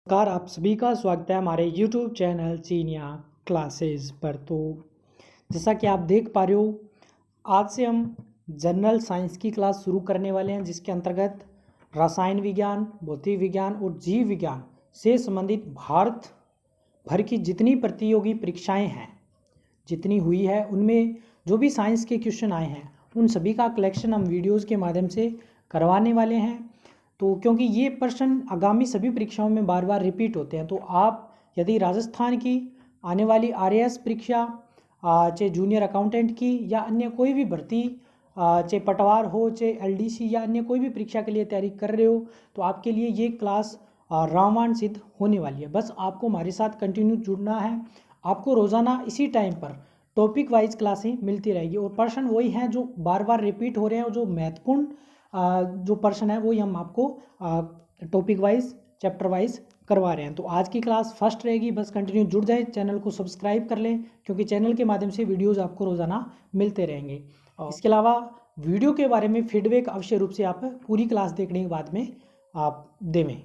नमस्कार, आप सभी का स्वागत है हमारे YouTube चैनल चीनिया क्लासेस पर। तो जैसा कि आप देख पा रहे हो, आज से हम जनरल साइंस की क्लास शुरू करने वाले हैं, जिसके अंतर्गत रसायन विज्ञान, भौतिक विज्ञान और जीव विज्ञान से संबंधित भारत भर की जितनी प्रतियोगी परीक्षाएं हैं, जितनी हुई है, उनमें जो भी साइंस के क्वेश्चन आए हैं, उन सभी का कलेक्शन हम वीडियोज़ के माध्यम से करवाने वाले हैं। तो क्योंकि ये प्रश्न आगामी सभी परीक्षाओं में बार बार रिपीट होते हैं, तो आप यदि राजस्थान की आने वाली RAS परीक्षा, चाहे जूनियर अकाउंटेंट की या अन्य कोई भी भर्ती, चाहे पटवार हो, चाहे LDC या अन्य कोई भी परीक्षा के लिए तैयारी कर रहे हो, तो आपके लिए ये क्लास रामबाण सिद्ध होने वाली है। बस आपको हमारे साथ कंटिन्यू जुड़ना है। आपको रोज़ाना इसी टाइम पर टॉपिक वाइज क्लासें मिलती रहेगी और प्रश्न वही हैं जो बार बार रिपीट हो रहे हैं, और जो महत्वपूर्ण जो प्रश्न है वही हम आपको टॉपिक वाइज, चैप्टर वाइज करवा रहे हैं। तो आज की क्लास फर्स्ट रहेगी, बस कंटिन्यू जुड़ जाए, चैनल को सब्सक्राइब कर लें, क्योंकि चैनल के माध्यम से वीडियोज़ आपको रोज़ाना मिलते रहेंगे। और इसके अलावा वीडियो के बारे में फीडबैक अवश्य रूप से आप पूरी क्लास देखने के बाद में आप देवें।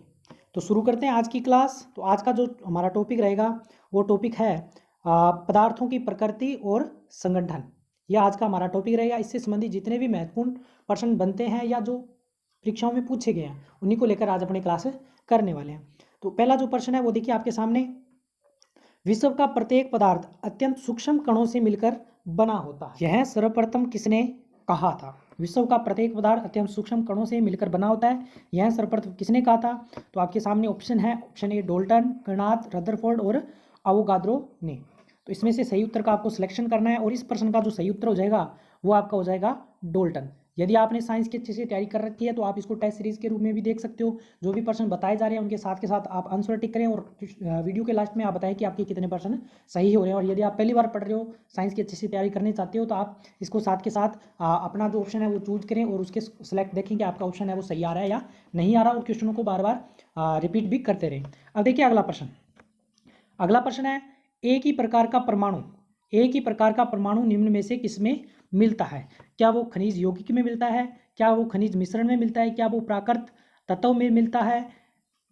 तो शुरू करते हैं आज की क्लास। तो आज का जो हमारा टॉपिक रहेगा वो टॉपिक है पदार्थों की प्रकृति और संगठन। यह आज का हमारा टॉपिक रहेगा। इससे संबंधित जितने भी महत्वपूर्ण प्रश्न बनते हैं या जो परीक्षाओं में पूछे गए हैं, उन्हीं को लेकर आज अपनी क्लास करने वाले हैं। तो पहला जो प्रश्न है वो देखिए आपके सामने, विश्व का प्रत्येक पदार्थ अत्यंत सूक्ष्म कणों से मिलकर बना होता है, यह सर्वप्रथम किसने कहा था? विश्व का प्रत्येक पदार्थ अत्यंत सूक्ष्म कणों से मिलकर बना होता है, यह सर्वप्रथम किसने कहा था? तो आपके सामने ऑप्शन है, option A Dalton, Karnad, Rutherford और अवोगाद्रो ने। तो इसमें से सही उत्तर का आपको सिलेक्शन करना है, और इस प्रश्न का जो सही उत्तर हो जाएगा वो आपका हो जाएगा डाल्टन। यदि आपने साइंस की अच्छे से तैयारी कर रखी है तो आप इसको टेस्ट सीरीज के रूप में भी देख सकते हो। जो भी प्रश्न बताए जा रहे हैं उनके साथ के साथ आप आंसर टिक करें, और वीडियो के लास्ट में आप बताएं कि आपके कितने प्रश्न सही हो रहे हैं। और यदि आप पहली बार पढ़ रहे हो, साइंस की अच्छे से तैयारी करनी चाहते हो, तो आप इसको साथ के साथ अपना जो ऑप्शन है वो चूज करें, और उसके सिलेक्ट देखें कि आपका ऑप्शन है वो सही आ रहा है या नहीं आ रहा, और क्वेश्चनों को बार बार रिपीट भी करते रहें। अब देखिए अगला प्रश्न। अगला प्रश्न है, एक ही प्रकार का परमाणु निम्न में से किसमें मिलता है? क्या वो खनिज यौगिक में मिलता है, क्या वो खनिज मिश्रण में मिलता है, क्या वो प्राकृत तत्व में मिलता है,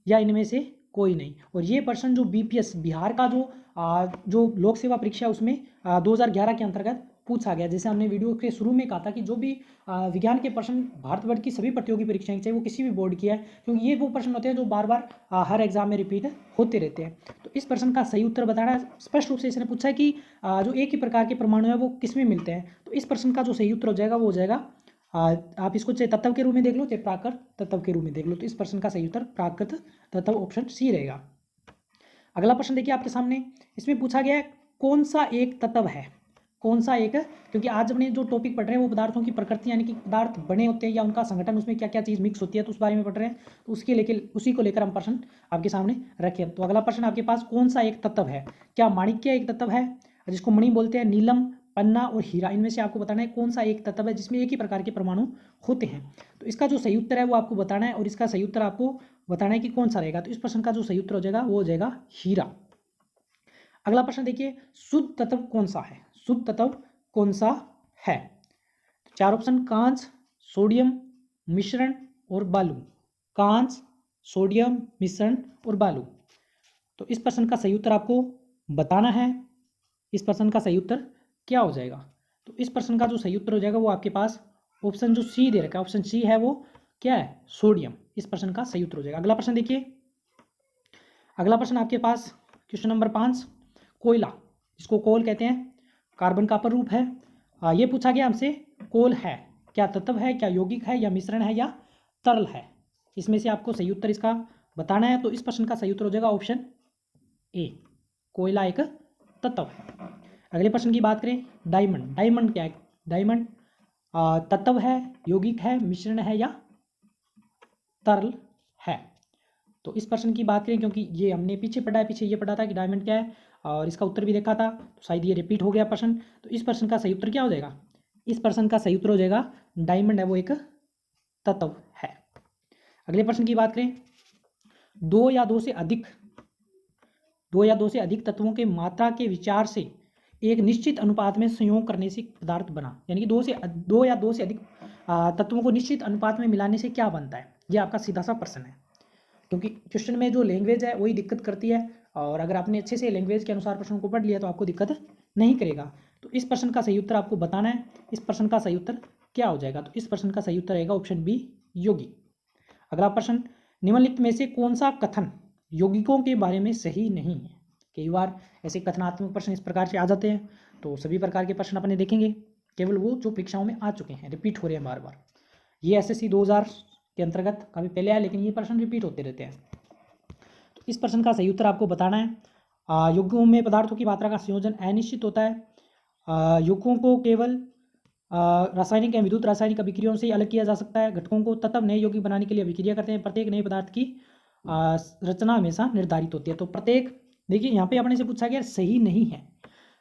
या इनमें से कोई नहीं? और ये प्रश्न जो BPS बिहार का जो लोक सेवा परीक्षा है उसमें 2011 के अंतर्गत पूछा गया। जैसे हमने वीडियो के शुरू में कहा था कि जो भी विज्ञान के प्रश्न भारतवर्ष की सभी प्रतियोगी परीक्षाएं, चाहे वो किसी भी बोर्ड की है, क्योंकि ये वो प्रश्न होते हैं जो बार बार हर एग्जाम में रिपीट होते रहते हैं। तो इस प्रश्न का सही उत्तर बताना है। स्पष्ट रूप से इसने पूछा है कि जो एक ही प्रकार के परमाणु है वो किस में मिलते हैं। तो इस प्रश्न का जो सही उत्तर हो जाएगा वो हो जाएगा, आप इसको चाहे तत्व के रूप में देख लो, चाहे प्राकृत तत्व के रूप में देख लो। तो इस प्रश्न का सही उत्तर प्राकृत तत्व ऑप्शन सी रहेगा। अगला प्रश्न देखिए आपके सामने, इसमें पूछा गया है कौन सा एक तत्व है, कौन सा एक, क्योंकि आज अपने जो टॉपिक पढ़ रहे हैं वो पदार्थों की प्रकृति, यानी कि पदार्थ बने होते हैं या उनका संगठन, उसमें क्या क्या चीज़ मिक्स होती है, तो उस बारे में पढ़ रहे हैं। तो उसी को लेकर हम प्रश्न आपके सामने रखें। तो अगला प्रश्न आपके पास, कौन सा एक तत्व है? क्या माणिक्य एक तत्व है, जिसको मणि बोलते हैं, नीलम, पन्ना और हीरा? इनमें से आपको बताना है कौन सा एक तत्व है जिसमें एक ही प्रकार के परमाणु होते हैं। तो इसका जो सही उत्तर है वो आपको बताना है, और इसका सही उत्तर आपको बताना है कि कौन सा रहेगा। तो इस प्रश्न का जो सही उत्तर हो जाएगा वो हो जाएगा हीरा। अगला प्रश्न देखिए, शुद्ध तत्व कौन सा है? शुद्ध तत्व कौन सा है? चार ऑप्शन, कांच, सोडियम, मिश्रण और बालू। कांच, सोडियम, मिश्रण और बालू। तो इस प्रश्न का सही उत्तर आपको बताना है। इस प्रश्न का सही उत्तर क्या हो जाएगा? तो इस प्रश्न का जो सही उत्तर हो जाएगा वो आपके पास ऑप्शन जो सी दे रखा है, ऑप्शन सी है, वो क्या है? सोडियम। इस प्रश्न का सही उत्तर हो जाएगा। अगला प्रश्न देखिए, अगला प्रश्न आपके पास क्वेश्चन नंबर 5, कोयला, जिसको कोल कहते हैं, कार्बन का अपर रूप है। ये पूछा गया हमसे, कोल है क्या तत्व है, क्या यौगिक है, या मिश्रण है, या तरल है? इसमें से आपको सही उत्तर इसका बताना है। तो इस प्रश्न का सही उत्तर हो जाएगा ऑप्शन ए, कोयला एक तत्व है। अगले प्रश्न की बात करें, डायमंड। डायमंड क्या है? डायमंड तत्व है, यौगिक है, मिश्रण है, या तरल है? तो इस प्रश्न की बात करें, क्योंकि ये हमने पीछे पढ़ा है, पीछे ये पढ़ा था कि डायमंड क्या है, और इसका उत्तर भी देखा था, तो शायद ये रिपीट हो गया प्रश्न। तो इस प्रश्न का सही उत्तर क्या हो जाएगा? इस प्रश्न का सही उत्तर हो जाएगा डायमंड है वो एक तत्व है। अगले प्रश्न की बात करें, दो या दो से अधिक तत्वों के मात्रा के विचार से एक निश्चित अनुपात में संयोग करने से पदार्थ बना, यानी कि दो या दो से अधिक तत्वों को निश्चित अनुपात में मिलाने से क्या बनता है? ये आपका सीधा सा प्रश्न है। क्योंकि क्वेश्चन में जो लैंग्वेज है वही दिक्कत करती है, और अगर आपने अच्छे से लैंग्वेज के अनुसार प्रश्न को पढ़ लिया तो आपको दिक्कत नहीं करेगा। तो इस प्रश्न का सही उत्तर आपको बताना है। इस प्रश्न का सही उत्तर क्या हो जाएगा? तो इस प्रश्न का सही उत्तर रहेगा ऑप्शन बी, यौगिक। अगला प्रश्न, निम्नलिखित में से कौन सा कथन यौगिकों के बारे में सही नहीं है? कई बार ऐसे कथनात्मक प्रश्न इस प्रकार से आ जाते हैं, तो सभी प्रकार के प्रश्न अपने देखेंगे, केवल वो जो परीक्षाओं में आ चुके हैं, रिपीट हो रहे हैं बार बार। ये एसएससी 2000 के अंतर्गत काफ़ी पहले आया, लेकिन ये प्रश्न रिपीट होते रहते हैं। तो इस प्रश्न का सही उत्तर आपको बताना है। यौगिकों में पदार्थों की मात्रा का संयोजन अनिश्चित होता है। यौगिकों को केवल रासायनिक या विद्युत रासायनिक अभिक्रियाओं से अलग किया जा सकता है। घटकों को तत्व नए यौगिक बनाने के लिए अभिक्रिया करते हैं। प्रत्येक नए पदार्थ की रचना हमेशा निर्धारित होती है। तो प्रत्येक, देखिए यहाँ पे अपने से पूछा गया सही नहीं है,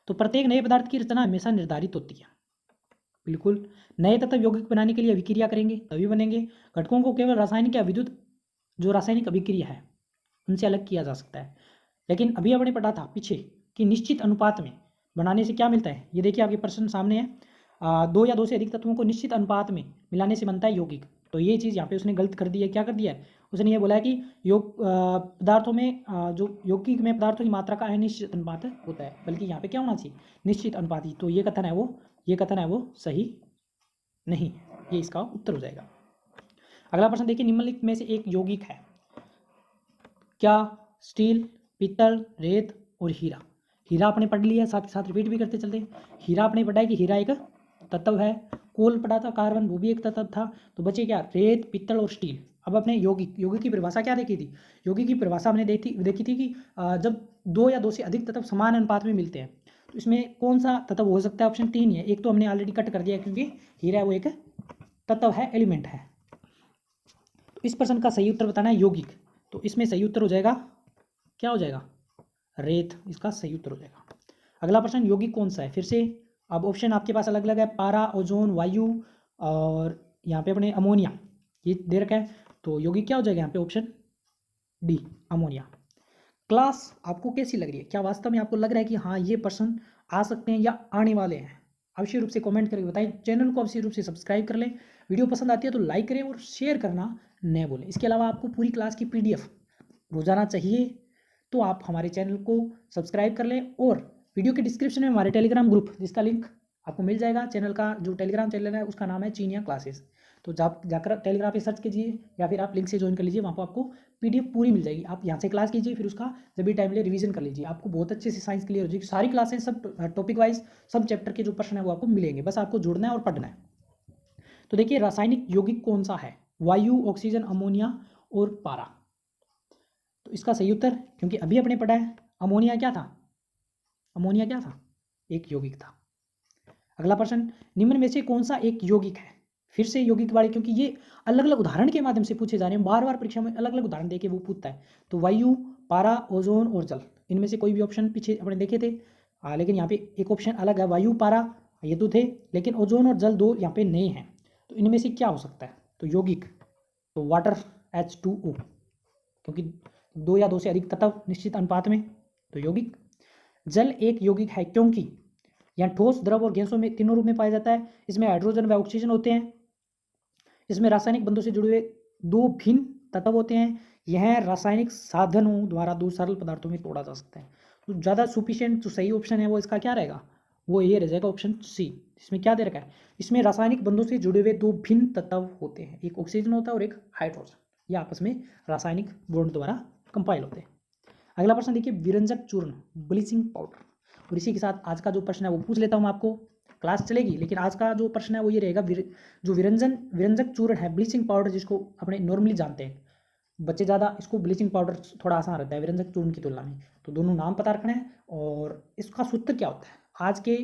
तो प्रत्येक नए पदार्थ की रचना हमेशा निर्धारित होती है। बिल्कुल, नए तत्व यौगिक बनाने के लिए अभिक्रिया करेंगे तभी बनेंगे। घटकों को केवल रासायनिक या विद्युत जो रासायनिक अभिक्रिया है उनसे अलग किया जा सकता है। लेकिन अभी आपने पढ़ा था पीछे कि निश्चित अनुपात में बनाने से क्या मिलता है। ये देखिए आपके प्रश्न सामने है। 2 या 2 से अधिक तत्वों को निश्चित अनुपात में मिलाने से बनता है यौगिक। तो ये चीज़ यहाँ पे उसने गलत कर दी है। क्या कर दिया है उसने? ये बोला है कि पदार्थों में जो यौगिक में पदार्थों की मात्रा का अनिश्चित अनुपात होता है, बल्कि यहाँ पे क्या होना चाहिए? निश्चित अनुपात ही। तो ये कथन है वो सही नहीं, ये इसका उत्तर हो जाएगा। अगला प्रश्न देखिए, निम्नलिखित में से एक यौगिक है क्या? स्टील, पीतल, रेत और हीरा। हीरा आपने पढ़ लिया, साथ ही साथ रिपीट भी करते चलते। हीरा आपने पढ़ा है कि हीरा एक तत्व है। कोल पढ़ा था, कार्बन, वो भी एक तत्व था। तो बचे क्या? रेत, पीतल और स्टील। अब अपने यौगिक की परिभाषा क्या देखी थी? यौगिक की परिभाषा हमने देखी थी कि जब 2 या 2 से अधिक तत्व समान अनुपात में मिलते हैं, तो इसमें कौन सा तत्व हो सकता है? ऑप्शन 3 है। एक तो हमने ऑलरेडी कट कर दिया क्योंकि हीरा वो एक तत्व है, एलिमेंट है। तो इस प्रश्न का सही उत्तर बताना है यौगिक। तो इसमें सही उत्तर हो जाएगा, क्या हो जाएगा? रेत, इसका सही उत्तर हो जाएगा। अगला प्रश्न, यौगिक कौन सा है? फिर से अब ऑप्शन आपके पास अलग अलग है, पारा, ओजोन, वायु और यहाँ पे अपने अमोनिया, ये दे रखा है। तो यौगिक क्या हो जाएगा यहाँ पे? Option D, ammonia. क्लास आपको कैसी लग रही है? क्या वास्तव में आपको लग रहा है कि हाँ ये प्रश्न आ सकते हैं या आने वाले हैं? अवश्य रूप से कमेंट करके बताएं। चैनल को अवश्य रूप से सब्सक्राइब कर लें। वीडियो पसंद आती है तो लाइक करें और शेयर करना न भूलें। इसके अलावा आपको पूरी क्लास की पीडीएफ रोजाना चाहिए तो आप हमारे चैनल को सब्सक्राइब कर लें, और वीडियो के डिस्क्रिप्शन में हमारे टेलीग्राम ग्रुप, जिसका लिंक आपको मिल जाएगा। चैनल का जो टेलीग्राम चैनल है उसका नाम है चीनिया क्लासेस। तो जाकर टेलीग्राम पे सर्च कीजिए या फिर आप लिंक से ज्वाइन कर लीजिए, वहाँ पर आपको पीडीएफ पूरी मिल जाएगी। आप यहाँ से क्लास कीजिए, फिर उसका जब भी टाइम ले रिवीजन कर लीजिए, आपको बहुत अच्छे से साइंस क्लियर हो जाएगी। सारी क्लासें सब टॉपिक वाइज सब चैप्टर के जो प्रश्न है वो आपको मिलेंगे, बस आपको जुड़ना है और पढ़ना है। तो देखिए, रासायनिक यौगिक कौन सा है? वायु, ऑक्सीजन, अमोनिया और पारा। तो इसका सही उत्तर, क्योंकि अभी अपने पढ़ा है, अमोनिया क्या था? अमोनिया क्या था? एक यौगिक था। अगला प्रश्न, निम्न में से कौन सा एक यौगिक है? फिर से यौगिक वाले, क्योंकि ये अलग अलग उदाहरण के माध्यम से पूछे जा रहे हैं, बार बार परीक्षा में अलग अलग उदाहरण देके वो पूछता है। तो वायु, पारा, ओजोन और जल, इनमें से कोई भी ऑप्शन पीछे अपने देखे थे। लेकिन यहाँ पे एक ऑप्शन अलग है, वायु, पारा ये तो थे, लेकिन ओजोन और जल दो यहाँ पे नए हैं। तो इनमें से क्या हो सकता है? तो यौगिक, तो वाटर, H2O, क्योंकि 2 या 2 से अधिक तत्व निश्चित अनुपात में, तो यौगिक। जल एक यौगिक है क्योंकि यहाँ ठोस, द्रव और गैसों में तीनों रूप में पाया जाता है। इसमें हाइड्रोजन व ऑक्सीजन होते हैं। इसमें रासायनिक बंधों से जुड़े हुए 2 भिन्न तत्व होते हैं। यह रासायनिक साधनों द्वारा 2 सरल पदार्थों में तोड़ा जा सकता है। तो ज़्यादा सुफिशियंट जो सही ऑप्शन है वो इसका क्या रहेगा? वो ये रह जाएगा ऑप्शन सी। इसमें क्या दे रखा है? इसमें रासायनिक बंधों से जुड़े हुए 2 भिन्न तत्व होते हैं, एक ऑक्सीजन होता है और एक हाइड्रोजन। ये आपस में रासायनिक बॉन्ड द्वारा कंपाइल होते हैं। अगला प्रश्न देखिए, विरंजक चूर्ण, ब्लीचिंग पाउडर। और इसी के साथ आज का जो प्रश्न है वो पूछ लेता हूँ। आपको क्लास चलेगी, लेकिन आज का जो प्रश्न है वो ये रहेगा, जो विरंजक चूर्ण है, ब्लीचिंग पाउडर, जिसको अपने नॉर्मली जानते हैं बच्चे ज़्यादा, इसको ब्लीचिंग पाउडर थोड़ा आसान रहता है विरंजक चूर्ण की तुलना में। तो दोनों नाम पता रखना है और इसका सूत्र क्या होता है। आज के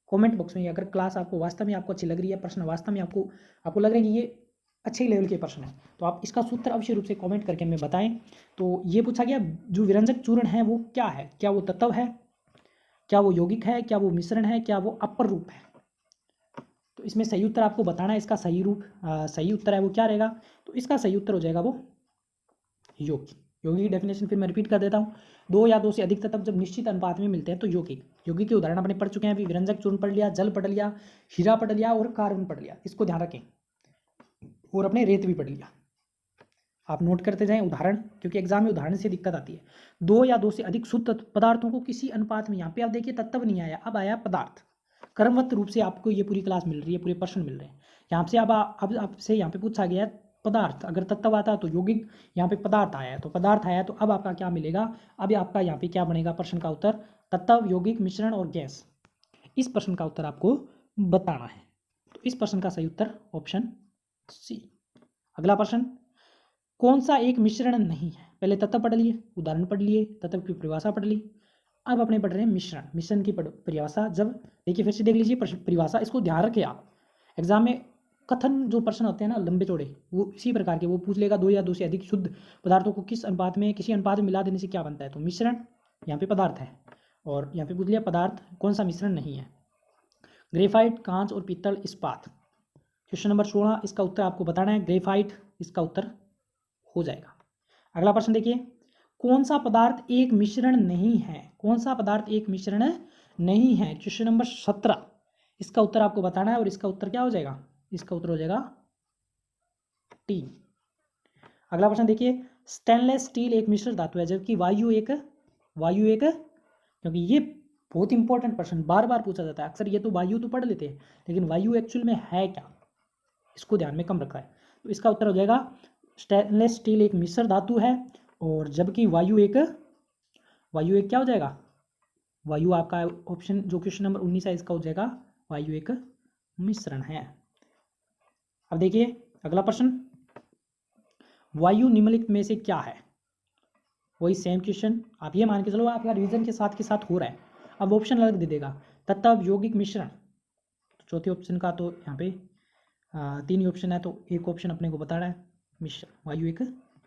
कमेंट बॉक्स में, अगर क्लास आपको वास्तव में आपको अच्छी लग रही है, प्रश्न वास्तव में आपको लग रहा है कि ये अच्छे लेवल के प्रश्न है, तो आप इसका सूत्र अवश्य रूप से कमेंट करके हमें बताएं। तो ये पूछा गया, जो विरंजक चूर्ण है वो क्या है? क्या वो तत्व है? क्या वो यौगिक है? क्या वो मिश्रण है? क्या वो अपर रूप है? तो इसमें सही उत्तर आपको बताना है। इसका सही उत्तर है वो क्या रहेगा? तो इसका सही उत्तर हो जाएगा वो यौगिक। यौगिक की डेफिनेशन फिर मैं रिपीट कर देता हूँ। 2 या 2 से अधिक तत्व जब निश्चित अनुपात में मिलते हैं तो यौगिक के उदाहरण अपने पढ़ चुके हैं। अभी विरंजक चूर्ण पढ़ लिया, जल पढ़ लिया, हीरा पढ़ लिया और कार्बन पढ़ लिया, इसको ध्यान रखें। और अपने रेत भी पढ़ लिया। आप नोट करते जाएं उदाहरण, क्योंकि एग्जाम में उदाहरण से दिक्कत आती है। दो या दो से अधिक शुद्ध पदार्थों को किसी अनुपात में, यहाँ पे आप देखिए तत्व नहीं आया, अब आया पदार्थ। क्रमबद्ध रूप से आपको ये पूरी क्लास मिल रही है, पूरे प्रश्न मिल रहे हैं। यहाँ से अब आपसे यहाँ पे पूछा गया है पदार्थ, अगर तत्व आता तो यौगिक, यहाँ पे पदार्थ आया है तो पदार्थ आया है, तो अब आपका क्या मिलेगा, अब आपका यहाँ पे क्या बनेगा प्रश्न का उत्तर, तत्व, यौगिक, मिश्रण और गैस। इस प्रश्न का उत्तर आपको बताना है। तो इस प्रश्न का सही उत्तर ऑप्शन सी। अगला प्रश्न, कौन सा एक मिश्रण नहीं है। पहले तत्व पढ़ लिए, उदाहरण पढ़ लिए, तत्व की परिभाषा पढ़ ली, अब अपने पढ़ रहे हैं मिश्रण। मिश्रण की परिभाषा, जब देखिए फिर से देख लीजिए परिभाषा, इसको ध्यान रखें आप। एग्जाम में कथन जो प्रश्न होते हैं ना लंबे चौड़े, वो इसी प्रकार के, वो पूछ लेगा दो या दो से अधिक शुद्ध पदार्थों को किस अनुपात में, किसी अनुपात में मिला देने से क्या बनता है, तो मिश्रण। यहाँ पे पदार्थ है, और यहाँ पे पूछ लिया पदार्थ कौन सा मिश्रण नहीं है, ग्रेफाइट, कांच और पीतल, इस्पात। क्वेश्चन नंबर 16, इसका उत्तर आपको बताना है, ग्रेफाइट इसका उत्तर हो जाएगा। अगला प्रश्न देखिए, कौन सा पदार्थ एक मिश्रण नहीं है, कौन सा पदार्थ एक मिश्रण नहीं है। क्वेश्चन नंबर 17, इसका उत्तर आपको बताना है, और इसका उत्तर क्या हो जाएगा, इसका उत्तर हो जाएगा टी। अगला प्रश्न देखिए, स्टेनलेस स्टील एक मिश्र धातु है, जबकि वायु एक क्योंकि ये बहुत इंपॉर्टेंट प्रश्न बार बार पूछा जाता है अक्सर, ये तो वायु तो पढ़ लेते हैं, लेकिन वायु एक्चुअल में है क्या, इसको ध्यान में कम रखा है। तो इसका उत्तर हो जाएगा स्टेनलेस स्टील एक मिश्र धातु है, और जबकि वायु एक क्या हो जाएगा, वायु आपका ऑप्शन जो क्वेश्चन नंबर 19 है, इसका हो जाएगा वायु एक मिश्रण है। अब देखिए अगला प्रश्न, वायु निम्नलिखित में से क्या है। वही सेम क्वेश्चन, आप ये मान के चलो आपका रिवीजन के साथ हो रहा है। अब ऑप्शन अलग दे देगा, तत्व, यौगिक, मिश्रण। तो चौथे ऑप्शन का तो यहाँ पे 3 ही ऑप्शन है, तो एक ऑप्शन अपने को बताना है मिश्रण, वायु एक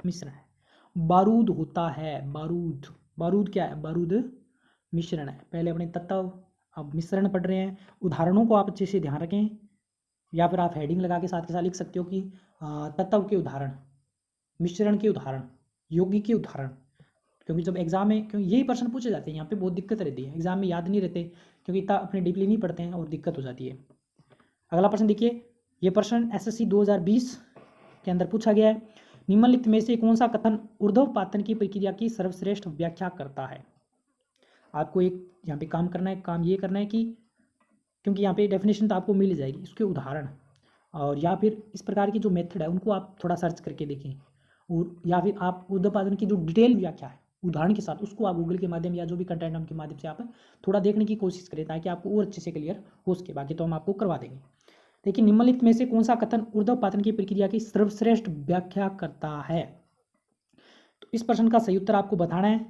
मिश्रण है। बारूद होता है, बारूद क्या है, बारूद मिश्रण है। पहले अपने तत्व, अब मिश्रण पढ़ रहे हैं। उदाहरणों को आप अच्छे से ध्यान रखें, या फिर आप हेडिंग लगा के साथ लिख सकते हो कि तत्व के उदाहरण, मिश्रण के उदाहरण, यौगिक के उदाहरण। क्योंकि जब एग्जाम में, क्योंकि यही प्रश्न पूछे जाते हैं, यहाँ पे बहुत दिक्कत रहती है, एग्जाम में याद नहीं रहते, क्योंकि इतना अपने डीपली नहीं पढ़ते हैं और दिक्कत हो जाती है। अगला प्रश्न देखिए, ये प्रश्न SSC 2020 के अंदर पूछा गया है, निम्नलिखित में से कौन सा कथन ऊर्ध्वपातन की प्रक्रिया की सर्वश्रेष्ठ व्याख्या करता है। आपको एक यहाँ पे काम करना है, काम ये करना है कि, क्योंकि यहाँ पे डेफिनेशन तो आपको मिल जाएगी, इसके उदाहरण और या फिर इस प्रकार की जो मेथड है उनको आप थोड़ा सर्च करके देखें, और या फिर आप ऊर्ध्वपातन की जो डिटेल व्याख्या है उदाहरण के साथ, उसको आप गूगल के माध्यम या जो भी कंटेंट के माध्यम से आप थोड़ा देखने की कोशिश करें, ताकि आपको और अच्छे से क्लियर हो सके। बाकी तो हम आपको करवा देंगे। देखिए, निम्नलिखित में से कौन सा कथन ऊर्ध्वपातन की प्रक्रिया की सर्वश्रेष्ठ व्याख्या करता है। तो इस प्रश्न का सही उत्तर आपको बताना है।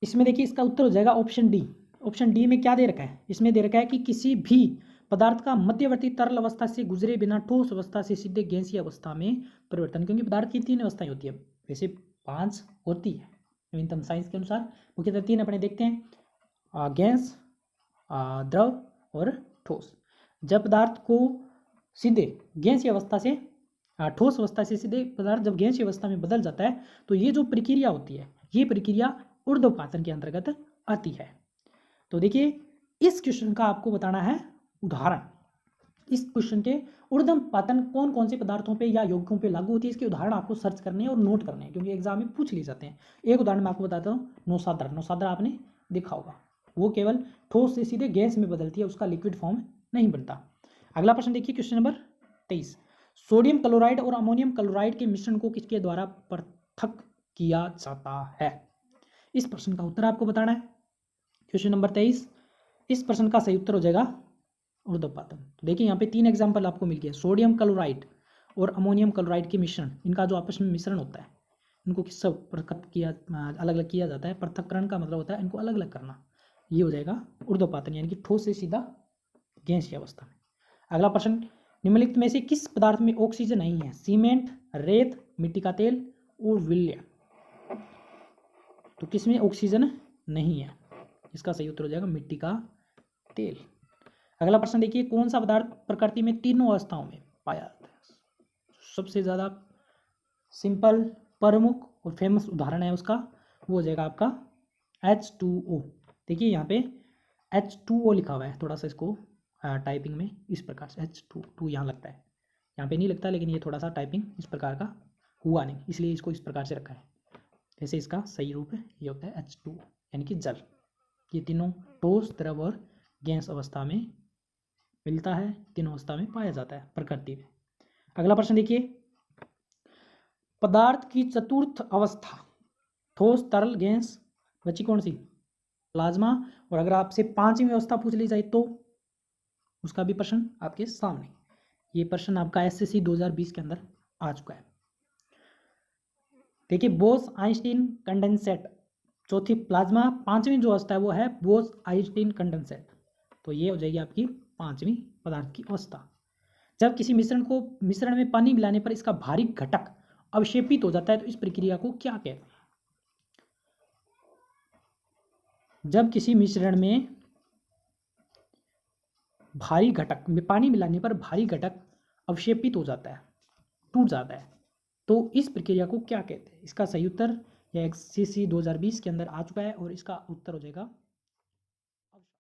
इसमें देखिए इसका उत्तर हो जाएगा ऑप्शन डी। ऑप्शन डी में क्या दे रखा है, इसमें दे रखा है कि किसी भी पदार्थ का मध्यवर्ती तरल अवस्था से गुजरे बिना ठोस अवस्था से सीधे गैसीय अवस्था में परिवर्तन। क्योंकि पदार्थ की 3 अवस्थाएं होती है, वैसे 5 होती है नवीनतम साइंस के अनुसार, मुख्यतः 3 अपने देखते हैं, गैस, द्रव और ठोस। जब पदार्थ को सीधे गैसीय अवस्था से ठोस अवस्था से सीधे पदार्थ जब गैसीय अवस्था में बदल जाता है, तो ये जो प्रक्रिया होती है, ये प्रक्रिया ऊर्ध्वपातन के अंतर्गत आती है। तो देखिए इस क्वेश्चन का आपको बताना है उदाहरण। इस क्वेश्चन के ऊर्ध्वपातन कौन कौन से पदार्थों पे या यौगिकों पे लागू होती है, इसके उदाहरण आपको सर्च करने हैं और नोट करने हैं, क्योंकि एग्जाम में पूछ लिए जाते हैं। एक उदाहरण मैं आपको बताता हूँ, नौसाद्र आपने देखा होगा, वो केवल ठोस से सीधे गैस में बदलती है, उसका लिक्विड फॉर्म नहीं बनता। अगला प्रश्न देखिए, क्वेश्चन नंबर 23, सोडियम क्लोराइड और अमोनियम क्लोराइड के मिश्रण को किसके द्वारा पृथक किया जाता है। इस प्रश्न का उत्तर आपको बताना है। क्वेश्चन नंबर 23, इस प्रश्न का सही उत्तर हो जाएगा ऊर्ध्वपातन। तो देखिए यहाँ पे 3 एग्जाम्पल आपको मिल गया, सोडियम क्लोराइड और अमोनियम क्लोराइड के मिश्रण, इनका जो आपस में मिश्रण होता है, इनको किससे पृथक किया, अलग अलग किया जाता है। पृथक्करण का मतलब होता है इनको अलग अलग करना, ये हो जाएगा ऊर्ध्वपातन, यानी कि ठोस से सीधा गैसीय अवस्था में। अगला प्रश्न, निम्नलिखित में से किस पदार्थ में ऑक्सीजन नहीं है, सीमेंट, रेत, मिट्टी का तेल और विलयन। तो किसमें ऑक्सीजन नहीं है, इसका सही उत्तर हो जाएगा मिट्टी का तेल। अगला प्रश्न देखिए, कौन सा पदार्थ प्रकृति में तीनों अवस्थाओं में पाया जाता है। सबसे ज़्यादा सिंपल, प्रमुख और फेमस उदाहरण है उसका, वो हो जाएगा आपका H2O। देखिए यहाँ पे H2O लिखा हुआ है, थोड़ा सा इसको टाइपिंग में इस प्रकार से H2 यहाँ लगता है, यहाँ पे नहीं लगता, लेकिन ये थोड़ा सा टाइपिंग इस प्रकार का हुआ नहीं, इसलिए इसको इस प्रकार से रखा है। जैसे इसका सही रूप है ये होता है H2 यानी कि जल। ये तीनों ठोस, द्रव और गैस अवस्था में मिलता है, तीनों अवस्था में पाया जाता है प्रकृति में। अगला प्रश्न देखिए, पदार्थ की चतुर्थ अवस्था ठोस, तरल, गैस बची कौन सी? प्लाज्मा। और अगर आपसे पांचवी अवस्था पूछ ली जाए तो उसका भी प्रश्न आपके सामने। ये प्रश्न आपका एसएससी 2020 के अंदर आ चुका है। देखिए, बोस आइंस्टीन कंडेंसेट चौथी प्लाज्मा, पांचवी जो अवस्था है वो है बोस आइंस्टीन कंडेंसेट। तो ये हो जाएगी आपकी पांचवी पदार्थ की अवस्था। जब किसी मिश्रण में पानी मिलाने पर इसका भारी घटक अवशेपित हो जाता है तो इस प्रक्रिया को क्या कहते हैं? जब किसी मिश्रण में भारी घटक में पानी मिलाने पर भारी घटक अवशेपित हो जाता है, टूट जाता है, तो इस प्रक्रिया को क्या कहते हैं? इसका सही उत्तर यह एसएससी 2020 के अंदर आ चुका है और इसका उत्तर हो जाएगा